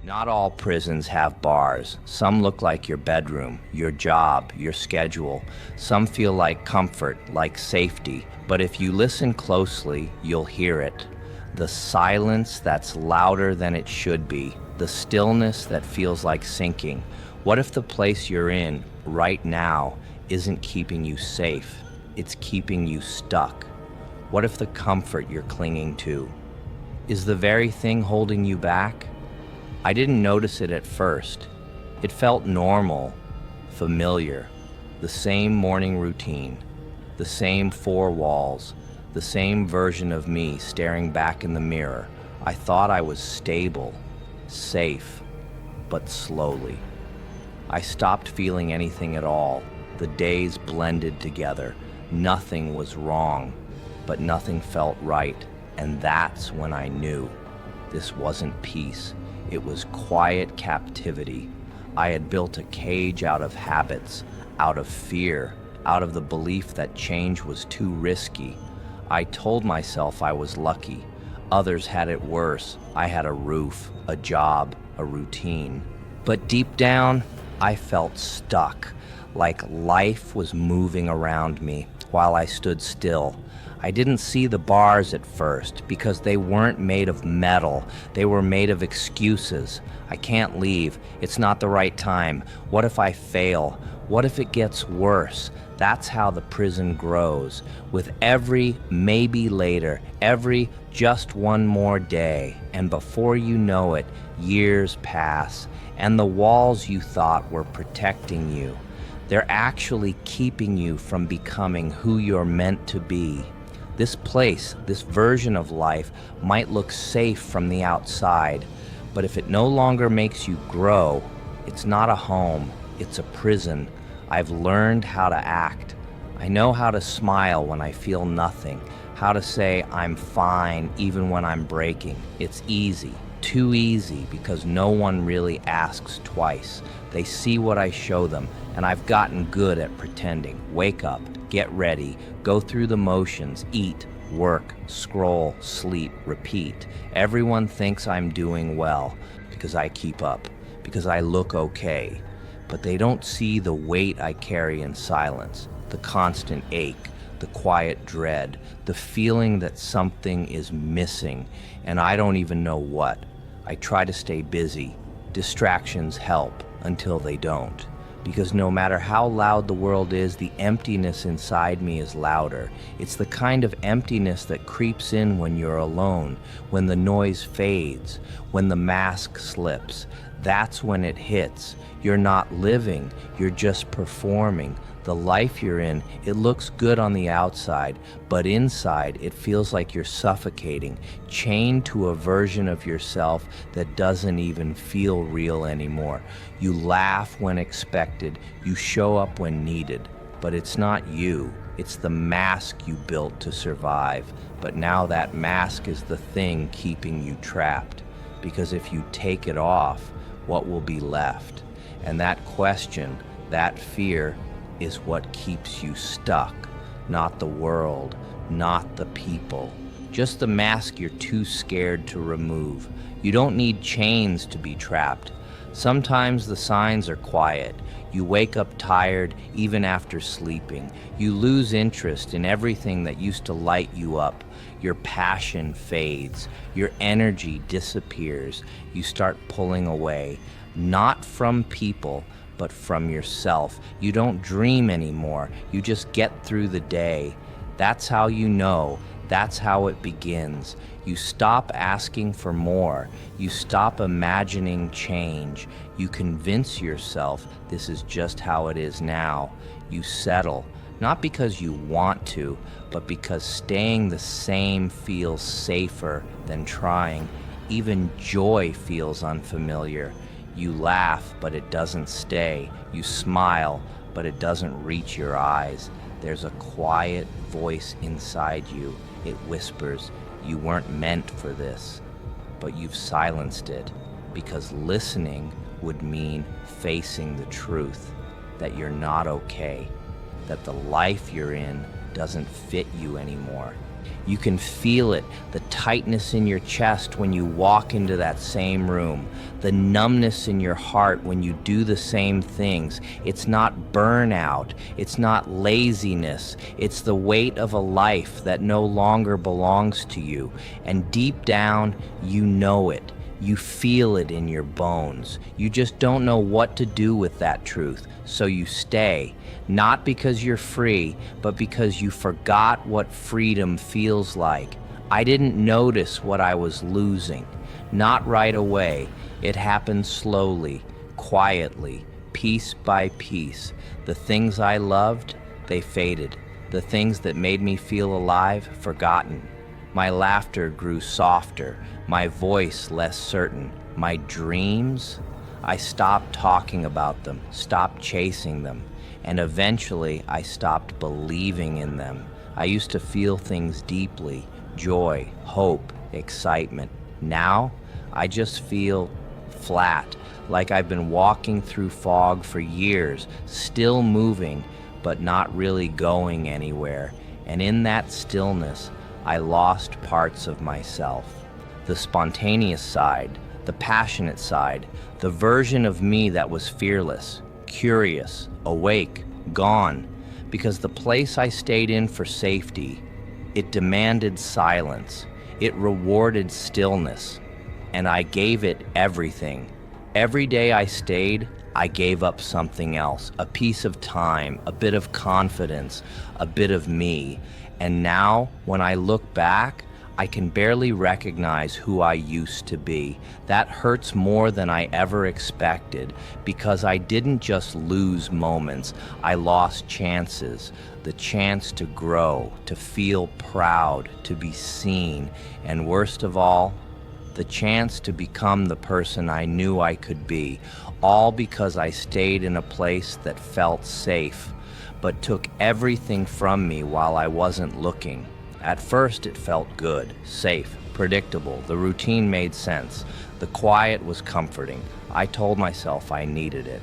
Not all prisons have bars. Some look like your bedroom, your job, your schedule. Some feel like comfort, like safety. But if you listen closely, you'll hear it. The silence that's louder than it should be. The stillness that feels like sinking. What if the place you're in right now isn't keeping you safe? It's keeping you stuck. What if the comfort you're clinging to is the very thing holding you back? I didn't notice it at first. It felt normal, familiar, the same morning routine, the same four walls, the same version of me staring back in the mirror. I thought I was stable, safe, but slowly. I stopped feeling anything at all. The days blended together. Nothing was wrong, but nothing felt right. And that's when I knew this wasn't peace. It was quiet captivity. I had built a cage out of habits, out of fear, out of the belief that change was too risky. I told myself I was lucky. Others had it worse. I had a roof, a job, a routine. But deep down, I felt stuck, like life was moving around me while I stood still. I didn't see the bars at first because they weren't made of metal. They were made of excuses. I can't leave. It's not the right time. What if I fail? What if it gets worse? That's how the prison grows. With every maybe later, every just one more day. And before you know it, years pass. And the walls you thought were protecting you, they're actually keeping you from becoming who you're meant to be. This place, this version of life, might look safe from the outside, but if it no longer makes you grow, it's not a home, it's a prison. I've learned how to act. I know how to smile when I feel nothing, how to say I'm fine even when I'm breaking. It's easy, too easy, because no one really asks twice. They see what I show them, and I've gotten good at pretending. Wake up, get ready, go through the motions, eat, work, scroll, sleep, repeat. Everyone thinks I'm doing well because I keep up, because I look okay. But they don't see the weight I carry in silence, the constant ache, the quiet dread, the feeling that something is missing, and I don't even know what. I try to stay busy. Distractions help until they don't. Because no matter how loud the world is, the emptiness inside me is louder. It's the kind of emptiness that creeps in when you're alone, when the noise fades, when the mask slips. That's when it hits. You're not living, you're just performing. The life you're in, it looks good on the outside, but inside it feels like you're suffocating, chained to a version of yourself that doesn't even feel real anymore. You laugh when expected, you show up when needed, but it's not you. It's the mask you built to survive. But now that mask is the thing keeping you trapped. Because if you take it off, what will be left? And that question, that fear, is what keeps you stuck. Not the world, not the people. Just the mask you're too scared to remove. You don't need chains to be trapped. Sometimes the signs are quiet. You wake up tired even after sleeping. You lose interest in everything that used to light you up. Your passion fades. Your energy disappears. You start pulling away, not from people, but from yourself. You don't dream anymore. You just get through the day. That's how you know. That's how it begins. You stop asking for more. You stop imagining change. You convince yourself this is just how it is now. You settle, not because you want to, but because staying the same feels safer than trying. Even joy feels unfamiliar. You laugh, but it doesn't stay. You smile, but it doesn't reach your eyes. There's a quiet voice inside you. It whispers, you weren't meant for this, but you've silenced it because listening would mean facing the truth that you're not okay, that the life you're in doesn't fit you anymore, You can feel it, the tightness in your chest when you walk into that same room, the numbness in your heart when you do the same things. It's not burnout, it's not laziness, it's the weight of a life that no longer belongs to you. And deep down, you know it. You feel it in your bones. You just don't know what to do with that truth, so you stay. Not because you're free, but because you forgot what freedom feels like. I didn't notice what I was losing. Not right away. It happened slowly, quietly, piece by piece. The things I loved, they faded. The things that made me feel alive, forgotten. My laughter grew softer, my voice less certain. My dreams, I stopped talking about them, stopped chasing them, and eventually I stopped believing in them. I used to feel things deeply, joy, hope, excitement. Now, I just feel flat, like I've been walking through fog for years, still moving, but not really going anywhere. And in that stillness, I lost parts of myself. The spontaneous side, the passionate side, the version of me that was fearless, curious, awake, gone. Because the place I stayed in for safety, it demanded silence. It rewarded stillness. And I gave it everything. Every day I stayed, I gave up something else, a piece of time, a bit of confidence, a bit of me. And now, when I look back, I can barely recognize who I used to be. That hurts more than I ever expected, because I didn't just lose moments, I lost chances. The chance to grow, to feel proud, to be seen, and worst of all, the chance to become the person I knew I could be, all because I stayed in a place that felt safe, but took everything from me while I wasn't looking. At first it felt good, safe, predictable. The routine made sense. The quiet was comforting. I told myself I needed it.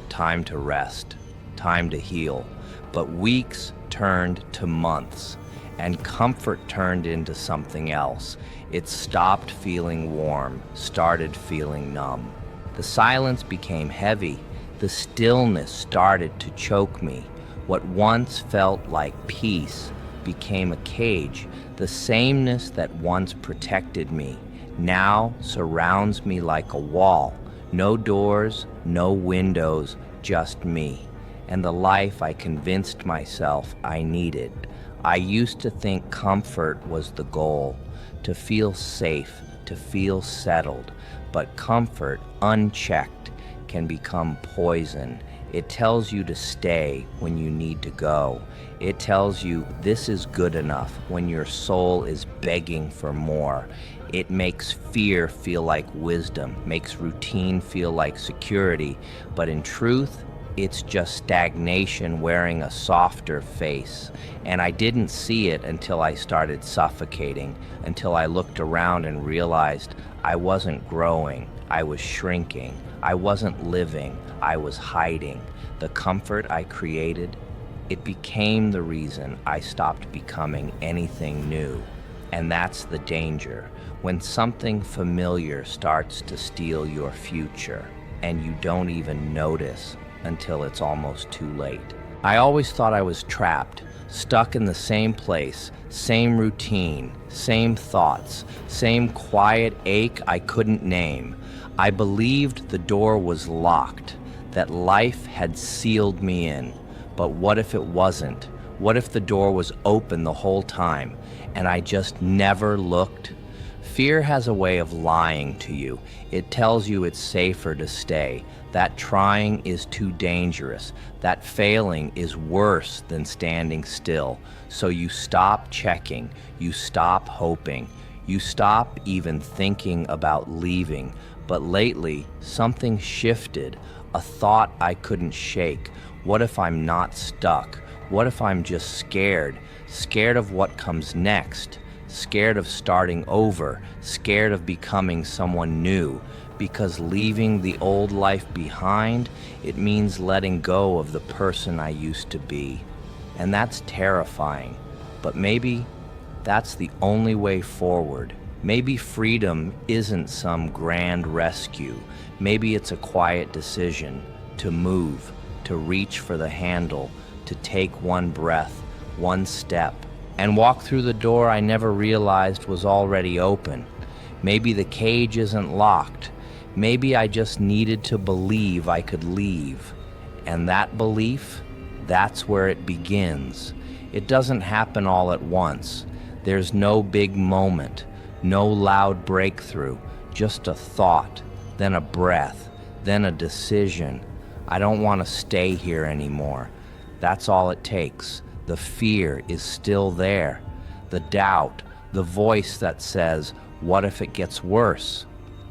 Time to rest, time to heal. But weeks turned to months, and comfort turned into something else. It stopped feeling warm, started feeling numb. The silence became heavy. The stillness started to choke me. What once felt like peace became a cage. The sameness that once protected me now surrounds me like a wall. No doors, no windows, just me. And the life I convinced myself I needed. I used to think comfort was the goal, to feel safe, to feel settled. But comfort, unchecked, can become poison. It tells you to stay when you need to go. It tells you this is good enough when your soul is begging for more. It makes fear feel like wisdom, makes routine feel like security, but in truth, it's just stagnation wearing a softer face. And I didn't see it until I started suffocating, until I looked around and realized I wasn't growing, I was shrinking. I wasn't living, I was hiding. The comfort I created, it became the reason I stopped becoming anything new. And that's the danger, when something familiar starts to steal your future, and you don't even notice until it's almost too late. I always thought I was trapped, stuck in the same place, same routine, same thoughts, same quiet ache I couldn't name. I believed the door was locked, that life had sealed me in. But what if it wasn't? What if the door was open the whole time, and I just never looked? Fear has a way of lying to you. It tells you it's safer to stay, that trying is too dangerous, that failing is worse than standing still. So you stop checking, you stop hoping, you stop even thinking about leaving. But lately, something shifted, a thought I couldn't shake. What if I'm not stuck? What if I'm just scared? Scared of what comes next? Scared of starting over? Scared of becoming someone new? Because leaving the old life behind, it means letting go of the person I used to be. And that's terrifying. But maybe That's the only way forward. Maybe freedom isn't some grand rescue. Maybe it's a quiet decision to move, to reach for the handle, to take one breath, one step, and walk through the door I never realized was already open. Maybe the cage isn't locked. Maybe I just needed to believe I could leave. And that belief, that's where it begins. It doesn't happen all at once. There's no big moment, no loud breakthrough, just a thought, then a breath, then a decision. I don't want to stay here anymore. That's all it takes. The fear is still there. The doubt, the voice that says, what if it gets worse?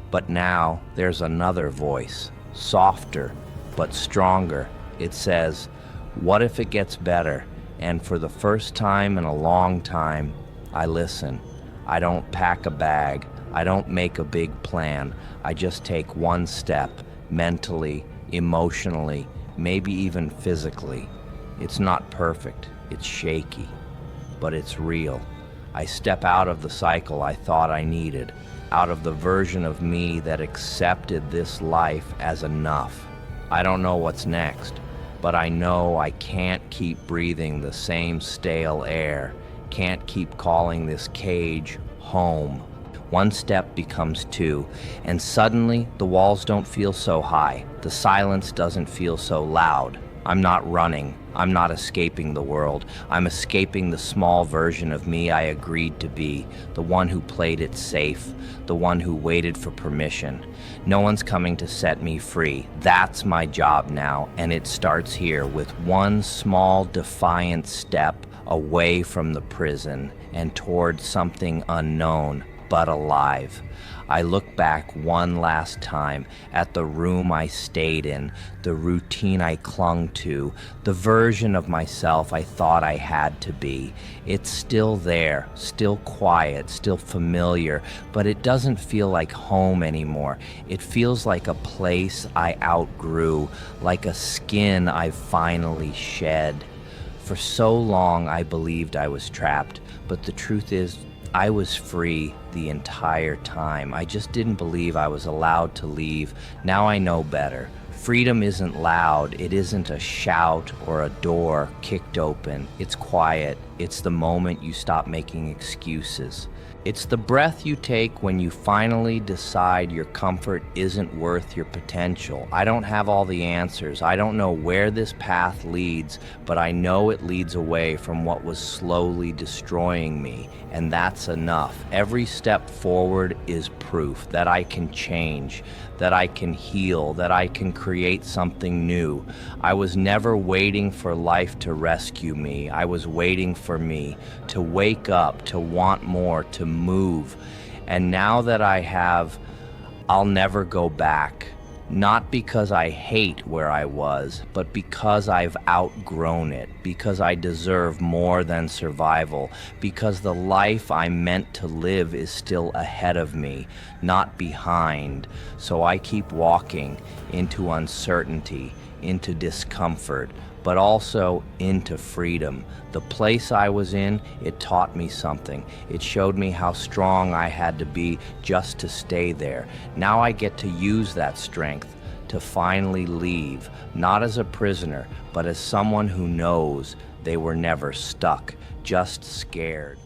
But now there's another voice, softer but stronger. It says, what if it gets better? And for the first time in a long time, I listen. I don't pack a bag. I don't make a big plan. I just take one step, mentally, emotionally, maybe even physically. It's not perfect. It's shaky, but it's real. I step out of the cycle I thought I needed, out of the version of me that accepted this life as enough. I don't know what's next, but I know I can't keep breathing the same stale air, can't keep calling this cage home. One step becomes two, and suddenly the walls don't feel so high. The silence doesn't feel so loud. I'm not running. I'm not escaping the world. I'm escaping the small version of me I agreed to be, the one who played it safe, the one who waited for permission. No one's coming to set me free. That's my job now, and it starts here with one small defiant step away from the prison and toward something unknown but alive. I look back one last time at the room I stayed in, the routine I clung to, the version of myself I thought I had to be. It's still there, still quiet, still familiar, but it doesn't feel like home anymore. It feels like a place I outgrew, like a skin I've finally shed. For so long I believed I was trapped, but the truth is, I was free the entire time. I just didn't believe I was allowed to leave. Now I know better. Freedom isn't loud. It isn't a shout or a door kicked open. It's quiet. It's the moment you stop making excuses. It's the breath you take when you finally decide your comfort isn't worth your potential. I don't have all the answers. I don't know where this path leads, but I know it leads away from what was slowly destroying me, and that's enough. Every step forward is proof that I can change, that I can heal, that I can create something new. I was never waiting for life to rescue me. I was waiting for me to wake up, to want more, to move. And now that I have, I'll never go back. Not because I hate where I was, but because I've outgrown it, because I deserve more than survival, because the life I'm meant to live is still ahead of me, not behind. So I keep walking into uncertainty, into discomfort, but also into freedom. The place I was in, it taught me something. It showed me how strong I had to be just to stay there. Now I get to use that strength to finally leave, not as a prisoner, but as someone who knows they were never stuck, just scared.